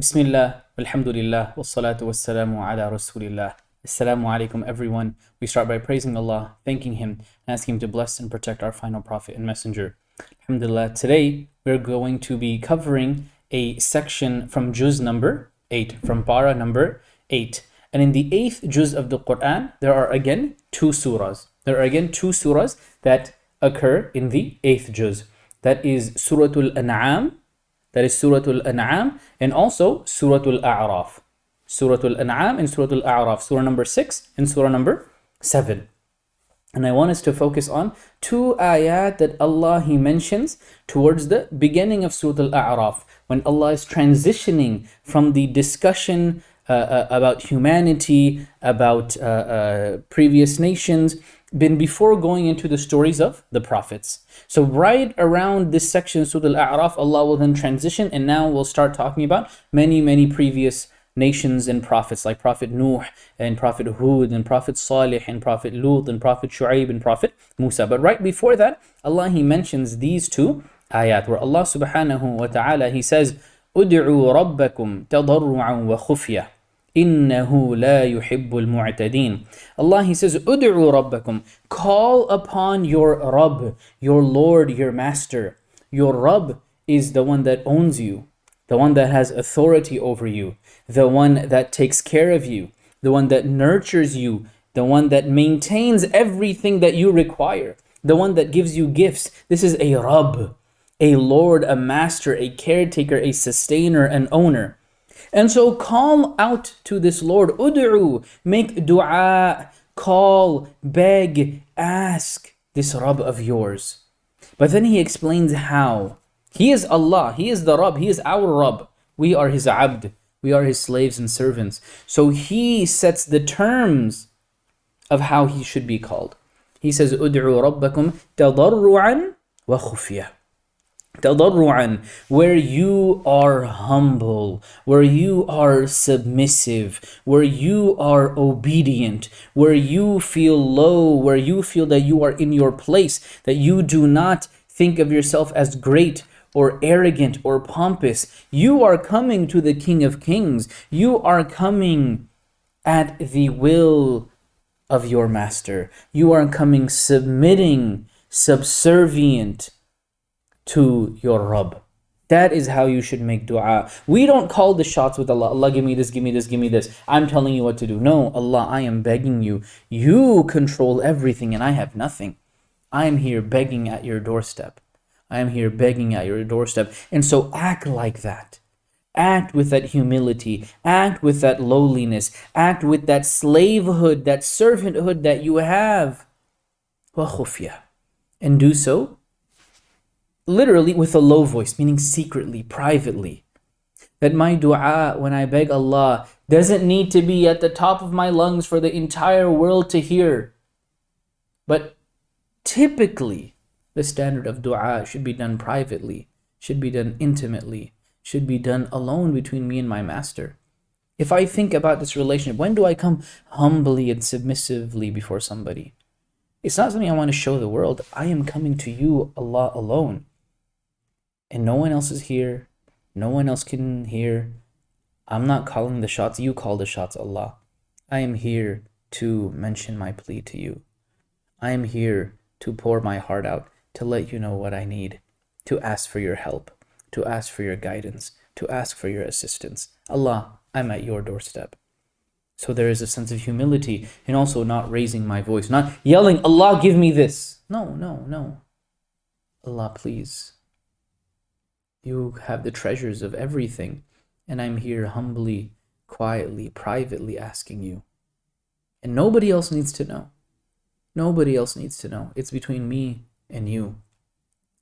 Bismillah, alhamdulillah, wassalatu wassalamu ala rasulillah. Assalamu alaikum everyone. We start by praising Allah, thanking Him, and asking Him to bless and protect our final Prophet and Messenger. Alhamdulillah, today we're going to be covering a section from juz number 8, from para number 8. And in the 8th juz of the Qur'an, there are again two surahs. There are again two surahs that occur in the 8th juz. That is Suratul An'am. That is Suratul An'am and also Suratul A'raf. Suratul An'am and Suratul A'raf. Surah number 6 and Surah number 7. And I want us to focus on two ayat that Allah He mentions towards the beginning of Suratul A'raf, when Allah is transitioning from the discussion about humanity, about previous nations, before going into the stories of the prophets. So right around this section, Surah Al-A'raf, Allah will then transition, and now we'll start talking about many previous nations and prophets, like Prophet Nuh and Prophet Hud and Prophet Salih and Prophet Lut and Prophet Shu'aib and Prophet Musa. But right before that, Allah He mentions these two ayat, where Allah subhanahu wa ta'ala He says, "Ud'u rabbakum tadarru'an wa khufya. Innahu la yuhibbul mu'tadin." Allah He says, "Ud'u rabbakum," call upon your Rabb, your Lord, your Master. Your Rabb is the one that owns you, the one that has authority over you, the one that takes care of you, the one that nurtures you, the one that maintains everything that you require, the one that gives you gifts. This is a Rabb, a Lord, a Master, a caretaker, a sustainer, an owner. And so call out to this Lord. Ud'u, make dua, call, beg, ask this Rabb of yours. But then He explains how. He is Allah, He is the Rabb, He is our Rabb. We are His abd, we are His slaves and servants. So He sets the terms of how He should be called. He says, "Ud'u rabbakum tadarru'an wa khufya." Tadarru'an, where you are humble, where you are submissive, where you are obedient, where you feel low, where you feel that you are in your place, that you do not think of yourself as great or arrogant or pompous. You are coming to the King of Kings. You are coming at the will of your Master. You are coming submitting, subservient to your Rabb. That is how you should make dua. We don't call the shots with Allah. Allah, give me this, give me this, give me this. I'm telling you what to do. No, Allah, I am begging you. You control everything and I have nothing. I am here begging at your doorstep. I am here begging at your doorstep. And so act like that. Act with that humility. Act with that lowliness. Act with that slavehood, that servanthood that you have. Wa khufya. And do so literally with a low voice, meaning secretly, privately. That my dua, when I beg Allah, doesn't need to be at the top of my lungs for the entire world to hear. But typically, the standard of dua should be done privately, should be done intimately, should be done alone between me and my Master. If I think about this relationship, when do I come humbly and submissively before somebody? It's not something I want to show the world. I am coming to you, Allah, alone. And no one else is here. No one else can hear. I'm not calling the shots. You call the shots, Allah. I am here to mention my plea to you. I am here to pour my heart out, to let you know what I need, to ask for your help, to ask for your guidance, to ask for your assistance. Allah, I'm at your doorstep. So there is a sense of humility and also not raising my voice, not yelling, Allah, give me this. No. Allah, please. You have the treasures of everything, and I'm here humbly, quietly, privately asking you. And nobody else needs to know. Nobody else needs to know. It's between me and you.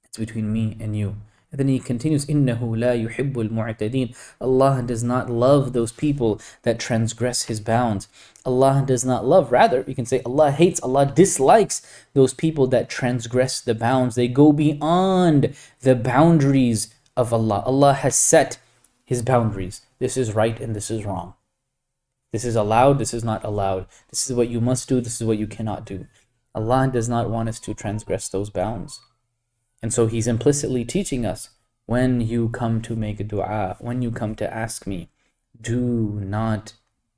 It's between me and you. And then He continues, إِنَّهُ لَا يُحِبُّ الْمُعْتَدِينَ. Allah does not love those people that transgress His bounds. Allah does not love, rather, you can say Allah hates, Allah dislikes those people that transgress the bounds. They go beyond the boundaries of Allah. Allah has set His boundaries. This is right and this is wrong. This is allowed, this is not allowed. This is what you must do, this is what you cannot do. Allah does not want us to transgress those bounds. And so He's implicitly teaching us when you come to make a dua, when you come to ask me, do not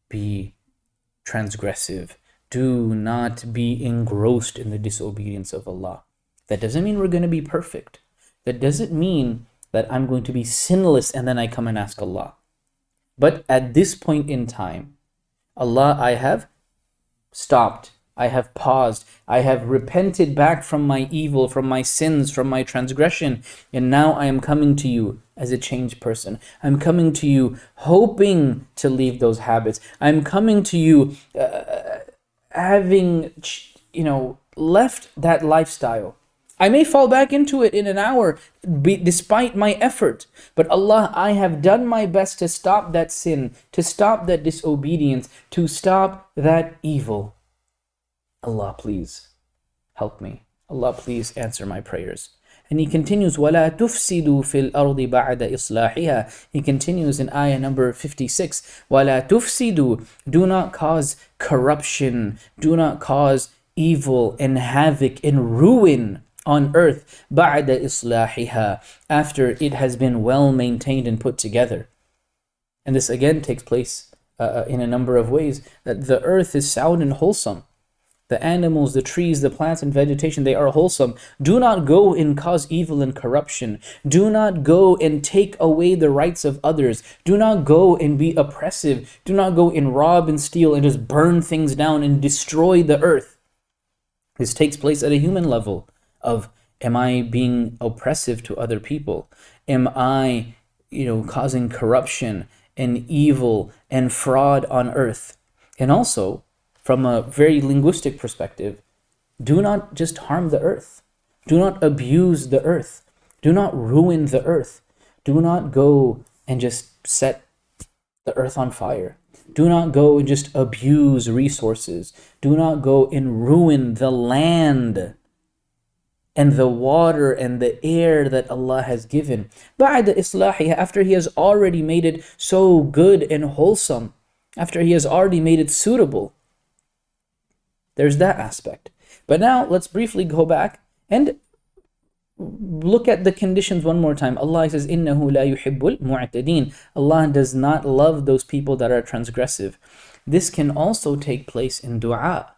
be transgressive. Do not be engrossed in the disobedience of Allah. That doesn't mean we're going to be perfect. That doesn't mean that I'm going to be sinless and then I come and ask Allah. But at this point in time, Allah, I have stopped. I have paused. I have repented back from my evil, from my sins, from my transgression. And now I am coming to you as a changed person. I'm coming to you hoping to leave those habits. I'm coming to you having, left that lifestyle. I may fall back into it in an hour despite my effort. But Allah, I have done my best to stop that sin, to stop that disobedience, to stop that evil. Allah, please help me. Allah, please answer my prayers. And he continues, وَلَا تُفْسِدُوا فِي الْأَرْضِ بَعْدَ إِصْلَاحِهَا. He continues in ayah number 56. وَلَا تُفْسِدُوا. Do not cause corruption. Do not cause evil and havoc and ruin on earth. بَعْدَ إِصْلَاحِهَا. After it has been well maintained and put together. And this again takes place in a number of ways. That the earth is sound and wholesome. The animals, the trees, the plants and vegetation, they are wholesome. Do not go and cause evil and corruption. Do not go and take away the rights of others. Do not go and be oppressive. Do not go and rob and steal and just burn things down and destroy the earth. This takes place at a human level of, am I being oppressive to other people? Am I, causing corruption and evil and fraud on earth? And also, from a very linguistic perspective, do not just harm the earth. Do not abuse the earth. Do not ruin the earth. Do not go and just set the earth on fire. Do not go and just abuse resources. Do not go and ruin the land and the water and the air that Allah has given. بَعْدَ إِصْلَاحِهَا. After He has already made it so good and wholesome. After He has already made it suitable. There's that aspect. But now let's briefly go back and look at the conditions one more time. Allah says, إِنَّهُ لَا يُحِبُّ الْمُعْتَدِينَ. Allah does not love those people that are transgressive. This can also take place in dua.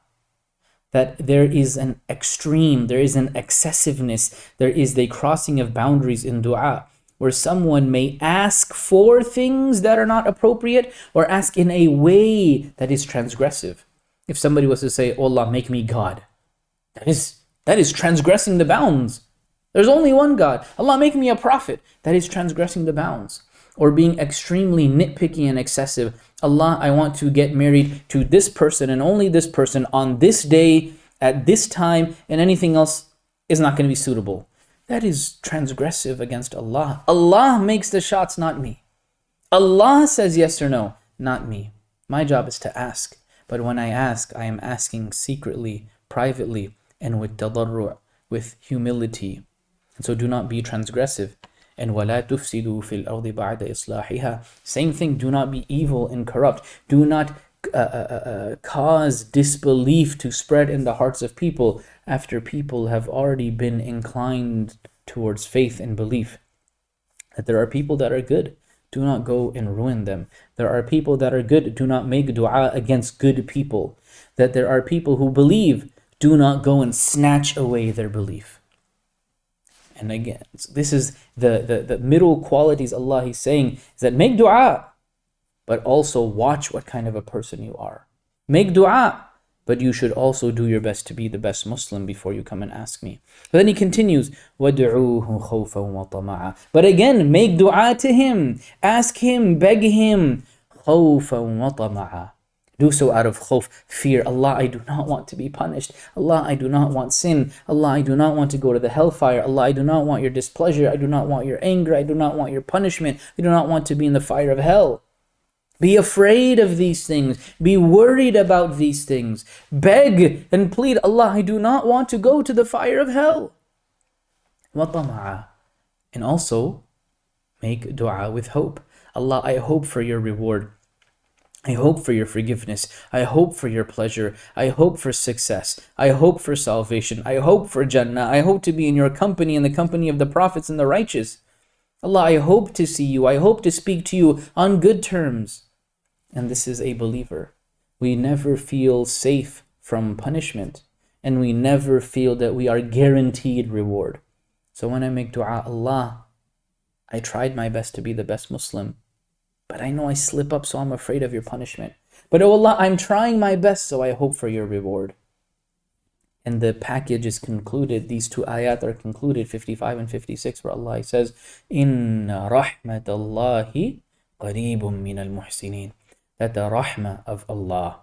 That there is an extreme, there is an excessiveness, there is the crossing of boundaries in dua, where someone may ask for things that are not appropriate or ask in a way that is transgressive. If somebody was to say, oh Allah, make me God, that is transgressing the bounds. There's only one God. Allah, make me a prophet. That is transgressing the bounds. Or being extremely nitpicky and excessive. Allah, I want to get married to this person and only this person on this day, at this time, and anything else is not going to be suitable. That is transgressive against Allah. Allah makes the shots, not me. Allah says yes or no, not me. My job is to ask. But when I ask, I am asking secretly, privately, and with tadarru', with humility. And so do not be transgressive. And وَلَا تُفْسِدُوا فِي الْأَرْضِ بَعْدَ إِصْلَاحِهَا. Same thing, do not be evil and corrupt. Do not cause disbelief to spread in the hearts of people after people have already been inclined towards faith and belief. That there are people that are good. Do not go and ruin them. There are people that are good. Do not make dua against good people. That there are people who believe. Do not go and snatch away their belief. And again, this is the middle qualities Allah is saying, is that make dua, but also watch what kind of a person you are. Make dua, but you should also do your best to be the best Muslim before you come and ask me. But then he continues, وَدْعُوهُ خَوْفًا وَطَمَعًا. But again, make dua to Him. Ask Him, beg Him. خَوْفًا وَطَمَعًا. Do so out of khawf, fear. Allah, I do not want to be punished. Allah, I do not want sin. Allah, I do not want to go to the hellfire. Allah, I do not want your displeasure. I do not want your anger. I do not want your punishment. I do not want to be in the fire of hell. Be afraid of these things. Be worried about these things. Beg and plead, Allah, I do not want to go to the fire of hell. وَطَمَعًا. And also, make dua with hope. Allah, I hope for your reward. I hope for your forgiveness. I hope for your pleasure. I hope for success. I hope for salvation. I hope for Jannah. I hope to be in your company, in the company of the prophets and the righteous. Allah, I hope to see you. I hope to speak to you on good terms. And this is a believer. We never feel safe from punishment, and we never feel that we are guaranteed reward. So when I make dua, Allah, I tried my best to be the best Muslim, but I know I slip up, so I'm afraid of your punishment. But oh Allah, I'm trying my best, so I hope for your reward. And the package is concluded, these two ayat are concluded, 55 and 56, where Allah says, Inna rahmatallahi qareebun min al-muhsinin. That the rahmah of Allah,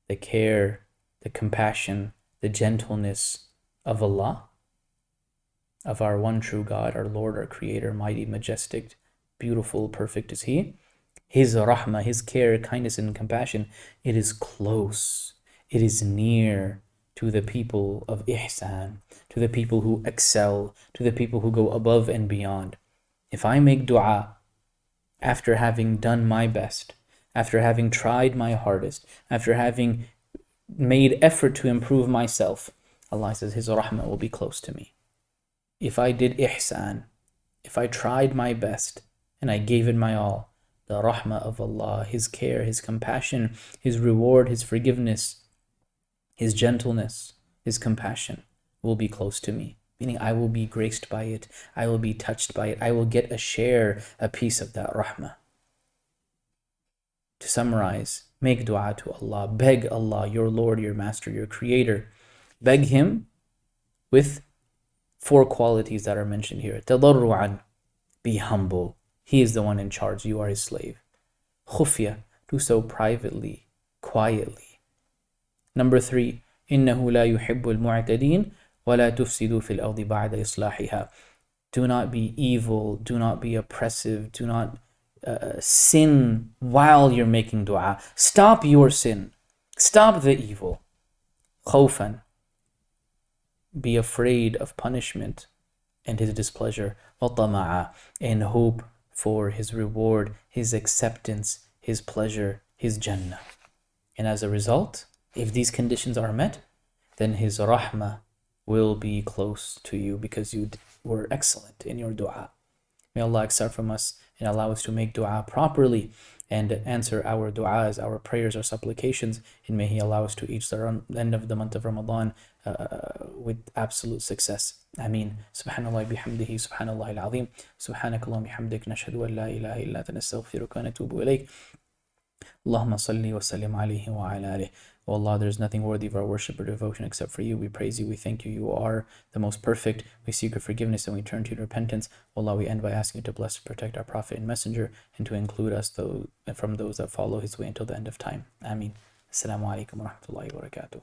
the care, the compassion, the gentleness of Allah, of our one true God, our Lord, our Creator, mighty, majestic, beautiful, perfect is He. His rahmah, His care, kindness, and compassion, it is close, it is near to the people of ihsan, to the people who excel, to the people who go above and beyond. If I make dua after having done my best, after having tried my hardest, after having made effort to improve myself, Allah says His rahmah will be close to me. If I did ihsan, if I tried my best and I gave it my all, the rahmah of Allah, His care, His compassion, His reward, His forgiveness, His gentleness, His compassion will be close to me. Meaning I will be graced by it, I will be touched by it, I will get a share, a piece of that rahmah. To summarize, make dua to Allah, beg Allah, your Lord, your Master, your Creator. Beg Him with 4 qualities that are mentioned here. Tadarru'an, be humble. He is the one in charge, you are His slave. Khufya, do so privately, quietly. Number 3, إِنَّهُ لَا يُحِبُّ الْمُعْتَدِينَ وَلَا تُفْسِدُوا فِي الْأَرْضِ بَعْدَ إِصْلَاحِهَا. Do not be evil, do not be oppressive, do not sin while you're making dua. Stop your sin. Stop the evil. Khawfan, be afraid of punishment and His displeasure. وَطَمَعًا, and hope for His reward, His acceptance, His pleasure, His Jannah. And as a result, if these conditions are met, then His rahmah will be close to you because you were excellent in your dua. May Allah accept from us and allow us to make dua properly and answer our du'as, our prayers, our supplications, and may He allow us to reach the end of the month of Ramadan with absolute success. Ameen. Subhanallah bihamdihi, subhanallah al-azim, subhanakallahumma bihamdik, nashhadu an la ilaha illa anta nastaghfiruka wa natubu ilayk. Allahumma salli wa sallim alayhi wa ala alihi. O Allah, there is nothing worthy of our worship or devotion except for You. We praise You, we thank You, You are the most perfect. We seek Your forgiveness and we turn to You in repentance. O Allah, we end by asking You to bless and protect our Prophet and Messenger and to include us from those that follow his way until the end of time. Ameen. Assalamu alaikum wa rahmatullahi wa barakatuh.